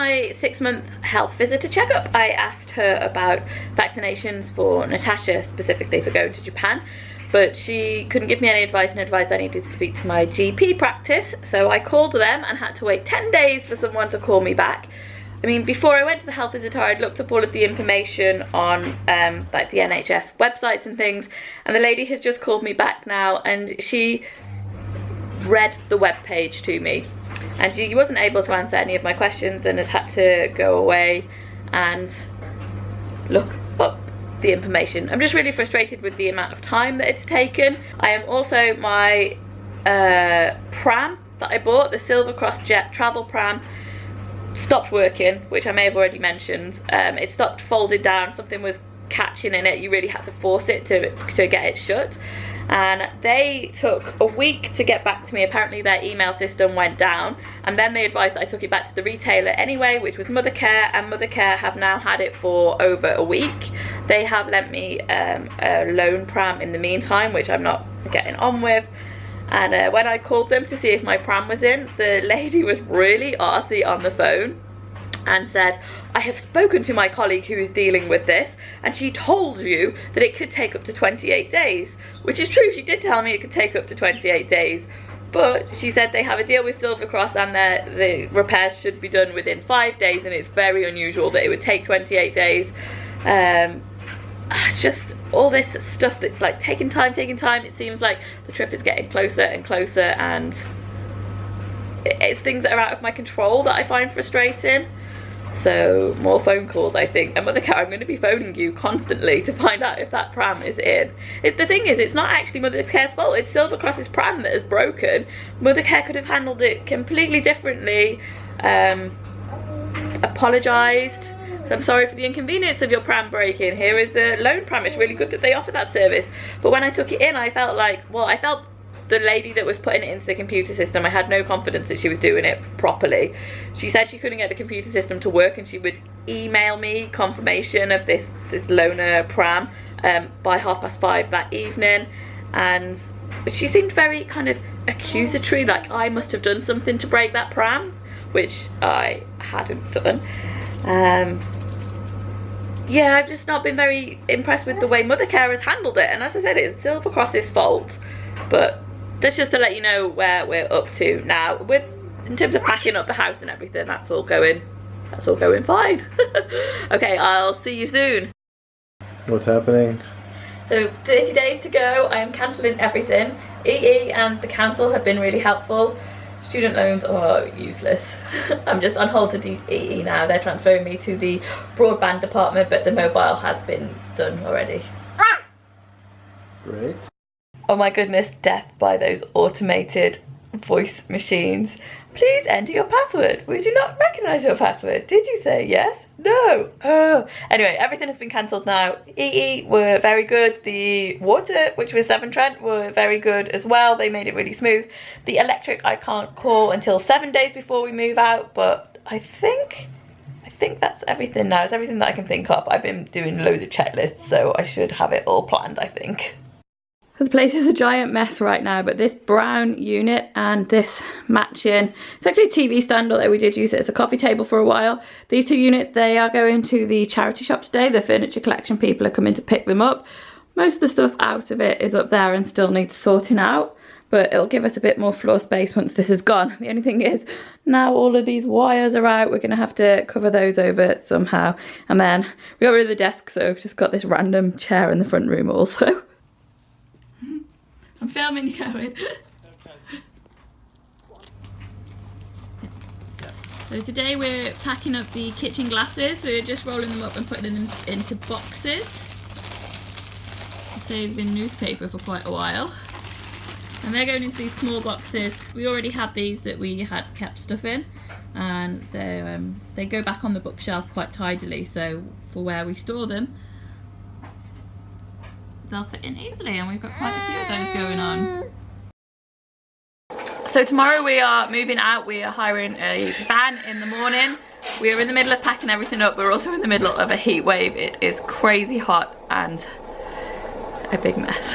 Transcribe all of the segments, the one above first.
my 6-month health visitor checkup. I asked her about vaccinations for Natasha, specifically for going to Japan, but she couldn't give me any advice and advised I needed to speak to my GP practice. So I called them and had to wait 10 days for someone to call me back. I mean, before I went to the health visitor, I'd looked up all of the information on like the NHS websites and things, and the lady has just called me back now, and she read the web page to me, and she wasn't able to answer any of my questions and has had to go away and look up the information. I'm just really frustrated with the amount of time that it's taken. I am also, my pram that I bought, the Silver Cross Jet travel pram, stopped working, which I may have already mentioned. It stopped folding down, something was catching in it, you really had to force it to get it shut, and they took a week to get back to me. Apparently their email system went down, and then they advised that I took it back to the retailer anyway, which was Mothercare, and Mothercare have now had it for over a week. They have lent me a loan pram in the meantime, which I'm not getting on with. And when I called them to see if my pram was in, the lady was really arsey on the phone and said, I have spoken to my colleague who is dealing with this, and she told you that it could take up to 28 days. Which is true, she did tell me it could take up to 28 days. But she said they have a deal with Silver Cross and the repairs should be done within 5 days, and it's very unusual that it would take 28 days. Just all this stuff that's like taking time. It seems like the trip is getting closer and closer, and it's things that are out of my control that I find frustrating. So more phone calls, I think. And Mothercare, I'm going to be phoning you constantly to find out if that pram is in. The thing is, it's not actually Mothercare's fault, it's Silver Cross's pram that is broken. Mothercare could have handled it completely differently, apologised. I'm sorry for the inconvenience of your pram breaking. Here is a loan pram. It's really good that they offer that service. But when I took it in, I felt like, well, I felt the lady that was putting it into the computer system, I had no confidence that she was doing it properly. She said she couldn't get the computer system to work, and she would email me confirmation of this loaner pram by 5:30 that evening. And she seemed very kind of accusatory, like I must have done something to break that pram, which I hadn't done. Yeah, I've just not been very impressed with the way Mothercare has handled it, and as I said, it's Silver Cross's fault. But that's just to let you know where we're up to now in terms of packing up the house and everything. That's all going fine. Okay, I'll see you soon. What's happening? So 30 days to go. I am cancelling everything. EE and the council have been really helpful. Student loans are useless. I'm just on hold to EE now. They're transferring me to the broadband department, but the mobile has been done already. Great. Oh my goodness, death by those automated voice machines. Please enter your password. We do not recognise your password. Did you say yes? No. Oh. Anyway, everything has been cancelled now. EE were very good. The water, which was Severn Trent, were very good as well. They made it really smooth. The electric I can't call until 7 days before we move out, but I think that's everything now. It's everything that I can think of. I've been doing loads of checklists, so I should have it all planned, I think. The place is a giant mess right now, but this brown unit and this matching, it's actually a TV stand, although we did use it as a coffee table for a while. These two units, they are going to the charity shop today. The furniture collection people are coming to pick them up. Most of the stuff out of it is up there and still needs sorting out, but it'll give us a bit more floor space once this is gone. The only thing is, now all of these wires are out, we're gonna have to cover those over somehow. And then we got rid of the desk, so we've just got this random chair in the front room also. I'm filming you, Owen. So today we're packing up the kitchen glasses. We're just rolling them up and putting them into boxes. They've been newspaper for quite a while. And they're going into these small boxes. We already had these that we had kept stuff in. And they go back on the bookshelf quite tidily. So for where we store them, they'll fit in easily, and we've got quite a few of those going on. So tomorrow we are moving out. We are hiring a van in the morning. We are in the middle of packing everything up. We're also in the middle of a heat wave. It is crazy hot and a big mess.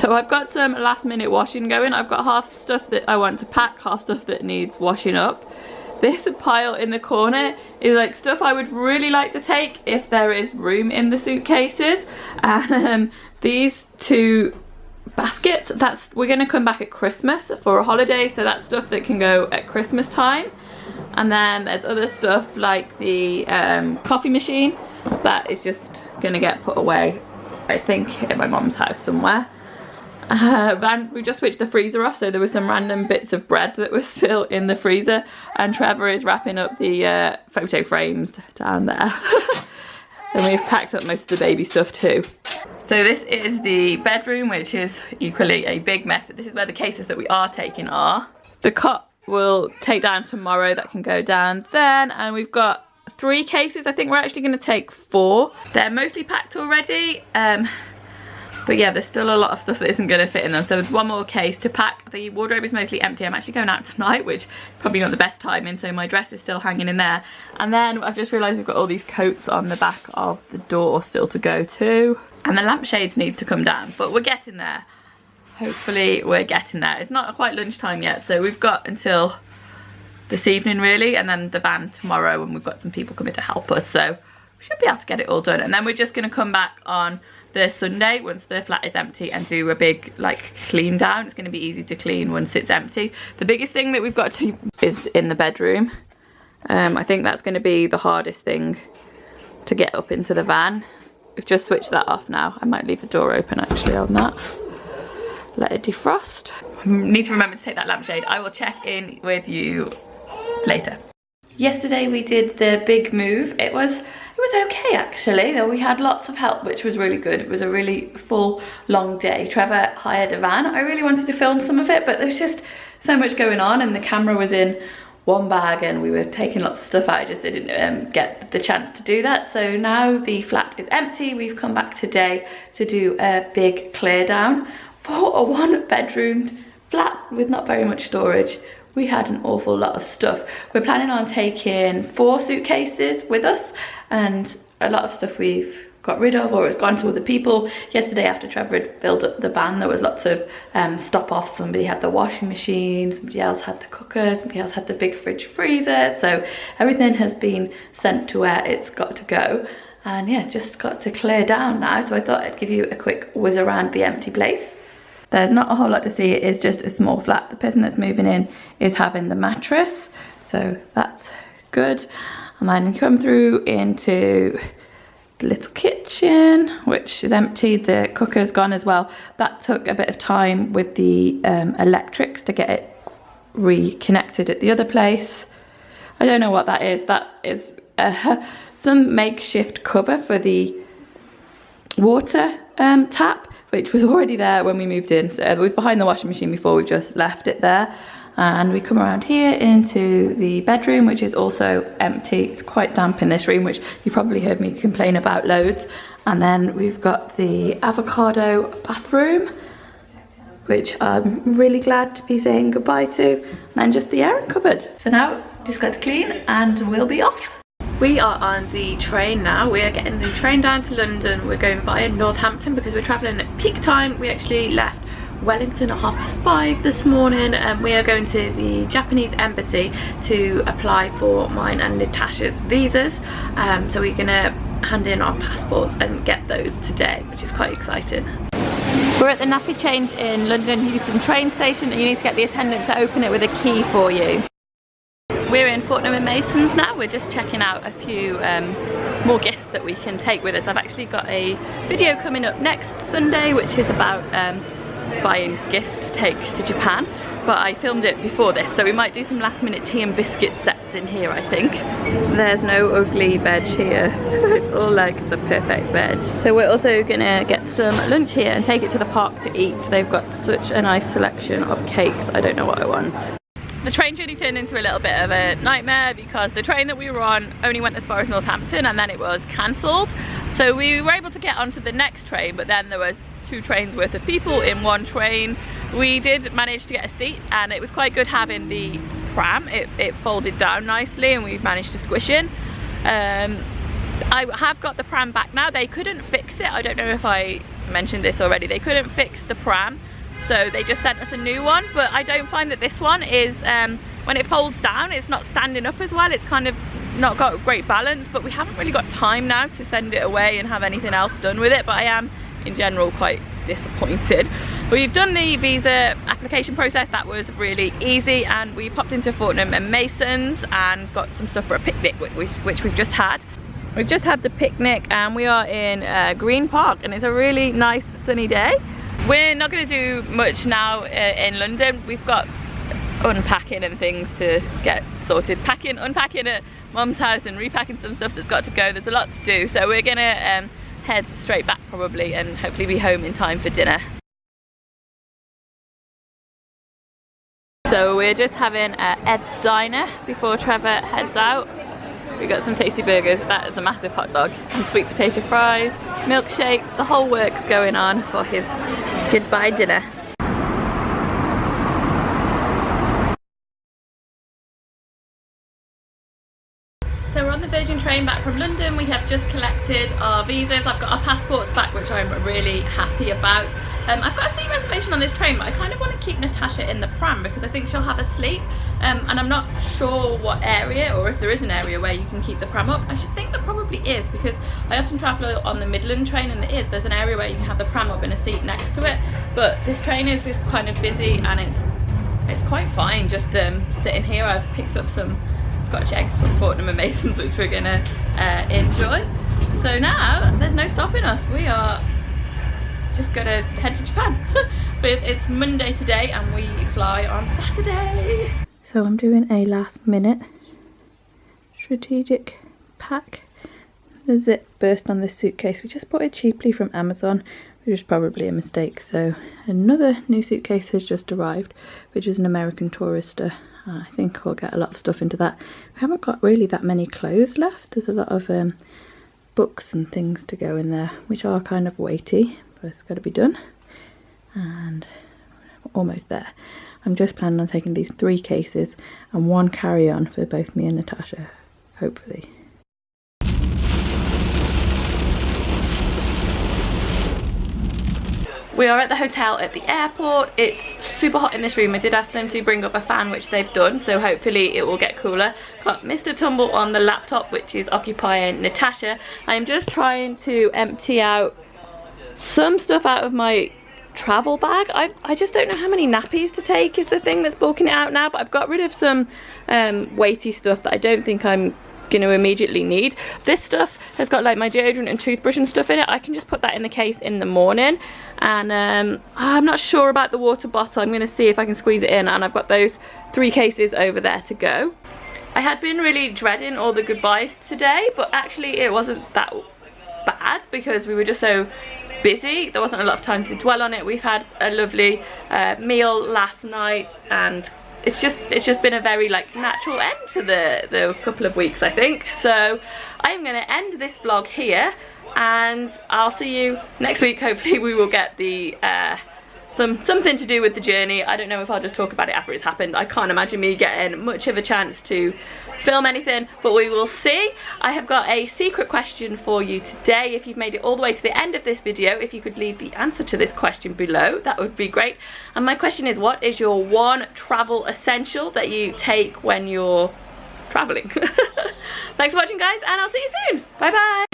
So I've got some last minute washing going. I've got half stuff that I want to pack, half stuff that needs washing up. This pile in the corner is like stuff I would really like to take if there is room in the suitcases. And these two baskets, we're gonna come back at Christmas for a holiday, so that's stuff that can go at Christmas time. And then there's other stuff like the coffee machine that is just gonna get put away, I think, at my mom's house somewhere. And we just switched the freezer off, so there were some random bits of bread that were still in the freezer, and Trevor is wrapping up the photo frames down there. And we've packed up most of the baby stuff too. So this is the bedroom, which is equally a big mess, but this is where the cases that we are taking are. The cot we'll take down tomorrow, that can go down then, and we've got 3 cases. I think we're actually going to take 4. They're mostly packed already, but yeah, there's still a lot of stuff that isn't going to fit in them, so there's 1 more case to pack. The wardrobe is mostly empty. I'm actually going out tonight, which probably not the best timing, so my dress is still hanging in there. And then I've just realised we've got all these coats on the back of the door still to go too, and the lampshades need to come down, but we're getting there. Hopefully we're getting there. It's not quite lunchtime yet, so we've got until this evening really, and then the van tomorrow, and we've got some people coming to help us, so we should be able to get it all done. And then we're just going to come back on the Sunday once the flat is empty and do a big like clean down. It's going to be easy to clean once it's empty. The biggest thing that we've got to is in the bedroom. I think that's going to be the hardest thing to get up into the van. We've just switched that off now. I might leave the door open actually on that. Let it defrost. I need to remember to take that lampshade. I will check in with you later. Yesterday we did the big move. It was okay actually, though we had lots of help, which was really good. It was a really full long day. Trevor hired a van. I really wanted to film some of it, but there was just so much going on, and the camera was in one bag and we were taking lots of stuff out. I just didn't get the chance to do that. So now the flat is empty. We've come back today to do a big clear down for a 1-bedroom flat with not very much storage. We had an awful lot of stuff. We're planning on taking 4 suitcases with us, and a lot of stuff we've got rid of or has gone to other people. Yesterday after Trevor had filled up the van, there was lots of stop-offs. Somebody had the washing machine, somebody else had the cooker, somebody else had the big fridge freezer, so everything has been sent to where it's got to go. And yeah, just got to clear down now, so I thought I'd give you a quick whiz around the empty place. There's not a whole lot to see. It is just a small flat. The person that's moving in is having the mattress, so that's good. And then come through into the little kitchen, which is empty. The cooker's gone as well. That took a bit of time with the electrics to get it reconnected at the other place. I don't know what that is. That is some makeshift cover for the water tap, which was already there when we moved in. So it was behind the washing machine before. We've just left it there. And we come around here into the bedroom, which is also empty. It's quite damp in this room, which you probably heard me complain about loads. And then we've got the avocado bathroom, which I'm really glad to be saying goodbye to. And then just the airing cupboard. So now just got to clean and we'll be off. We are on the train now. We are getting the train down to London. We're going via Northampton because we're travelling at peak time. We actually left Wellington at 5:30 this morning, and we are going to the Japanese embassy to apply for mine and Natasha's visas. So we're gonna hand in our passports and get those today, which is quite exciting. We're at the nappy change in London Euston train station, and you need to get the attendant to open it with a key for you. We're in Fortnum and Mason's now. We're just checking out a few more gifts that we can take with us. I've actually got a video coming up next Sunday, which is about buying gifts to take to Japan, but I filmed it before this, so we might do some last minute tea and biscuit sets in here, I think. There's no ugly veg here. It's all like the perfect veg. So we're also gonna get some lunch here and take it to the park to eat. They've got such a nice selection of cakes. I don't know what I want. The train journey turned into a little bit of a nightmare because the train that we were on only went as far as Northampton and then it was cancelled. So we were able to get onto the next train, but then there was 2 trains worth of people in one train. We did manage to get a seat, and it was quite good having the pram. It folded down nicely and we managed to squish in. I have got the pram back now. They couldn't fix it. I don't know if I mentioned this already, they couldn't fix the pram, so they just sent us a new one. But I don't find that this one is, when it folds down, it's not standing up as well. It's kind of not got great balance, but we haven't really got time now to send it away and have anything else done with it. But I am in general quite disappointed. We've done the visa application process. That was really easy, and we popped into Fortnum and Mason's and got some stuff for a picnic, which we've just had. We've just had the picnic and we are in Green Park, and it's a really nice sunny day. We're not going to do much now in London. We've got unpacking and things to get sorted. Unpacking at Mum's house and repacking some stuff that's got to go. There's a lot to do, so we're gonna head straight back probably, and hopefully be home in time for dinner. So we're just having Ed's Diner before Trevor heads out. We got some tasty burgers, that is a massive hot dog, and sweet potato fries, milkshakes, the whole works going on for his goodbye dinner. So we're on the Virgin train back from London. We have just collected our visas. I've got our passports back, which I'm really happy about. I've got a seat reservation on this train, but I kind of want to keep Natasha in the pram because I think she'll have a sleep. And I'm not sure what area, or if there is an area where you can keep the pram up. I should think there probably is, because I often travel on the Midland train, and there's an area where you can have the pram up and a seat next to it. But this train is kind of busy, and it's quite fine just sitting here. I've picked up some Scotch eggs from Fortnum and Mason's, which we're gonna enjoy. So now there's no stopping us. We are just gonna head to Japan. But it's Monday today and we fly on Saturday. So I'm doing a last minute strategic pack. The zip burst on this suitcase. We just bought it cheaply from Amazon, which was probably a mistake. So another new suitcase has just arrived, which is an American Tourister. I think we'll get a lot of stuff into that. We haven't got really that many clothes left. There's a lot of books and things to go in there, which are kind of weighty, but it's got to be done. And we're almost there. I'm just planning on taking these 3 cases and 1 carry-on for both me and Natasha, hopefully. We are at the hotel at the airport. It's super hot in this room. I did ask them to bring up a fan, which they've done, so hopefully it will get cooler. Got Mr. Tumble on the laptop, which is occupying Natasha. I'm just trying to empty out some stuff out of my travel bag. I just don't know how many nappies to take is the thing that's bulking it out now, but I've got rid of some weighty stuff that I don't think I'm going to immediately need. This stuff has got like my deodorant and toothbrush and stuff in it. I can just put that in the case in the morning. And I'm not sure about the water bottle. I'm going to see if I can squeeze it in, and I've got those 3 cases over there to go. I had been really dreading all the goodbyes today, but actually it wasn't that bad because we were just so busy. There wasn't a lot of time to dwell on it. We've had a lovely meal last night, and it's just been a very like natural end to the couple of weeks, I think. So I'm going to end this vlog here, and I'll see you next week. Hopefully we will get the something to do with the journey. I don't know if I'll just talk about it after it's happened. I can't imagine me getting much of a chance to film anything, but we will see. I have got a secret question for you today. If you've made it all the way to the end of this video, if you could leave the answer to this question below, that would be great. And my question is, what is your 1 travel essential that you take when you're traveling? Thanks for watching, guys, and I'll see you soon. Bye bye.